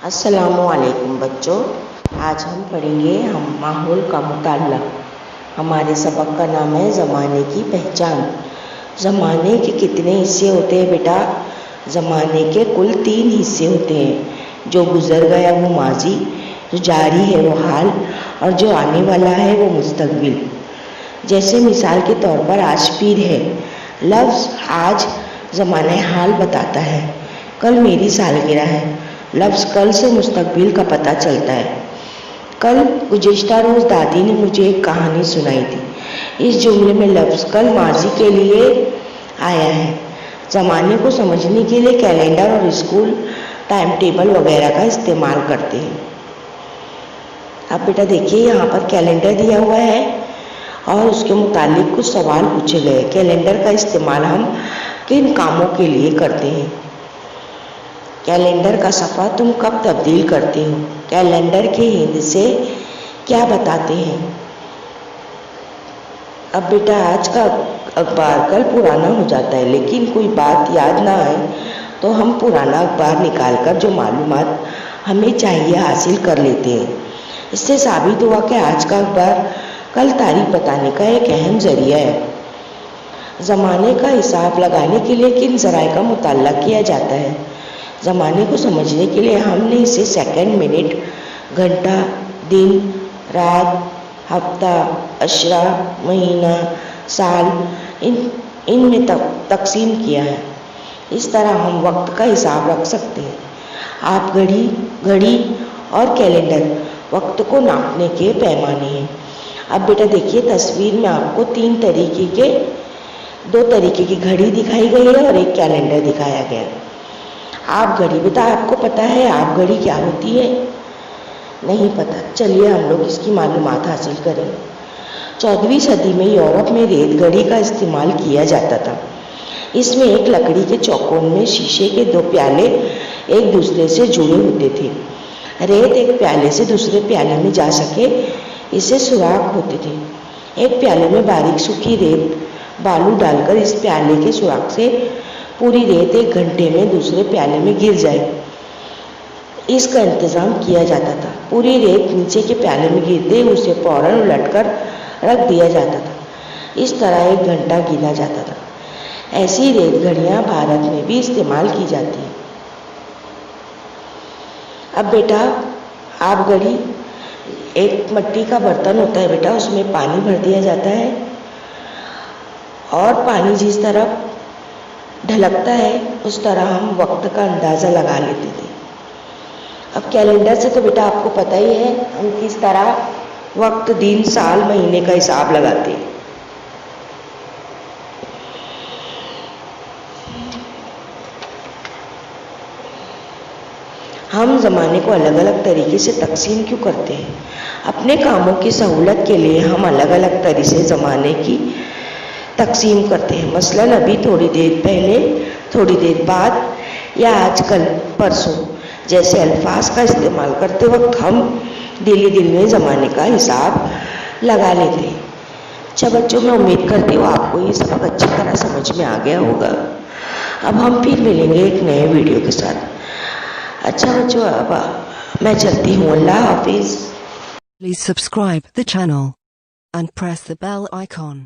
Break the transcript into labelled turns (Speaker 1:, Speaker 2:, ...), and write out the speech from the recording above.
Speaker 1: अस्सलामुअलैकुम बच्चों, आज हम पढ़ेंगे माहौल का मुताला। हमारे सबक का नाम है ज़माने की पहचान। ज़माने के कितने हिस्से होते हैं बेटा? ज़माने के कुल 3 हिस्से होते हैं। जो गुज़र गया वो माजी, जो जारी है वो हाल, और जो आने वाला है वो मुस्तकबिल। जैसे मिसाल के तौर पर आज पीर है। लफ्ज़ आज ज़माने हाल बताता है। कल मेरी सालगिरह है। लफ्ज़ कल से मुस्तकबिल का पता चलता है। कल गुज़िश्ता रोज़ दादी ने मुझे एक कहानी सुनाई थी। इस जुमले में लफ्ज़ कल माजी के लिए आया है। ज़माने को समझने के लिए कैलेंडर और स्कूल टाइम टेबल वगैरह का इस्तेमाल करते हैं। अब बेटा देखिए, यहाँ पर कैलेंडर दिया हुआ है और उसके मुतालिक कुछ सवाल पूछे गए। कैलेंडर का इस्तेमाल हम किन कामों के लिए करते हैं? कैलेंडर का सफ़ा तुम कब तब्दील करते हो? कैलेंडर के हिस्से क्या बताते हैं? अब बेटा, आज का अखबार कल पुराना हो जाता है, लेकिन कोई बात याद ना आए तो हम पुराना अखबार निकालकर जो मालूमात हमें चाहिए हासिल कर लेते हैं। इससे साबित हुआ कि आज का अखबार कल तारीख बताने का एक अहम ज़रिया है। ज़माने का हिसाब लगाने के लिए किन ज़राए का मुताला किया जाता है? ज़माने को समझने के लिए हमने इसे सेकंड, मिनट, घंटा, दिन, रात, हफ्ता, अशरा, महीना, साल इनमें तकसीम किया है। इस तरह हम वक्त का हिसाब रख सकते हैं। आप घड़ी और कैलेंडर वक्त को नापने के पैमाने हैं। अब बेटा देखिए, तस्वीर में आपको 2 तरीके की घड़ी दिखाई गई है और एक कैलेंडर दिखाया गया है। आप घड़ी, बेटा आपको पता है आप घड़ी क्या होती है? नहीं पता। चलिए हम लोग इसकी मालूमात हासिल करें। 14वीं सदी में यूरोप में रेत घड़ी का इस्तेमाल किया जाता था। इसमें एक लकड़ी के चौकोन में शीशे के 2 प्याले एक दूसरे से जुड़े होते थे। रेत एक प्याले से दूसरे प्याले में जा सके इसे सुराख होते थे। एक प्याले में बारीक सूखी रेत बालू डालकर इस प्याले के सुराख से पूरी रेत 1 घंटे में दूसरे प्याले में गिर जाए, इसका इंतज़ाम किया जाता था। पूरी रेत नीचे के प्याले में गिरते उसे फौरन उलटकर रख दिया जाता था। इस तरह 1 घंटा गिना जाता था। ऐसी रेत घड़ियाँ भारत में भी इस्तेमाल की जाती हैं। अब बेटा, आप घड़ी एक मिट्टी का बर्तन होता है बेटा, उसमें पानी भर दिया जाता है और पानी जिस तरफ ढलकता है उस तरह हम वक्त का अंदाज़ा लगा लेते थे। अब कैलेंडर से तो बेटा आपको पता ही है हम किस तरह वक्त, दिन, साल, महीने का हिसाब लगाते हैं। हम ज़माने को अलग अलग तरीके से तकसीम क्यों करते हैं? अपने कामों की सहूलत के लिए हम अलग अलग तरीके से ज़माने की तकसीम करते हैं। मसलन अभी थोड़ी देर पहले, थोड़ी देर बाद या आजकल, परसों जैसे अल्फाज का इस्तेमाल करते वक्त हम दिल में ज़माने का हिसाब लगा लेते हैं। अच्छा बच्चों, मैं उम्मीद करती हूँ आपको ये सबक अच्छी तरह समझ में आ गया होगा। अब हम फिर मिलेंगे एक नए वीडियो के साथ। अच्छा बच्चों, अब मैं चलती हूँ। अल्लाह हाफिज़।
Speaker 2: Please subscribe the channel and press the bell icon.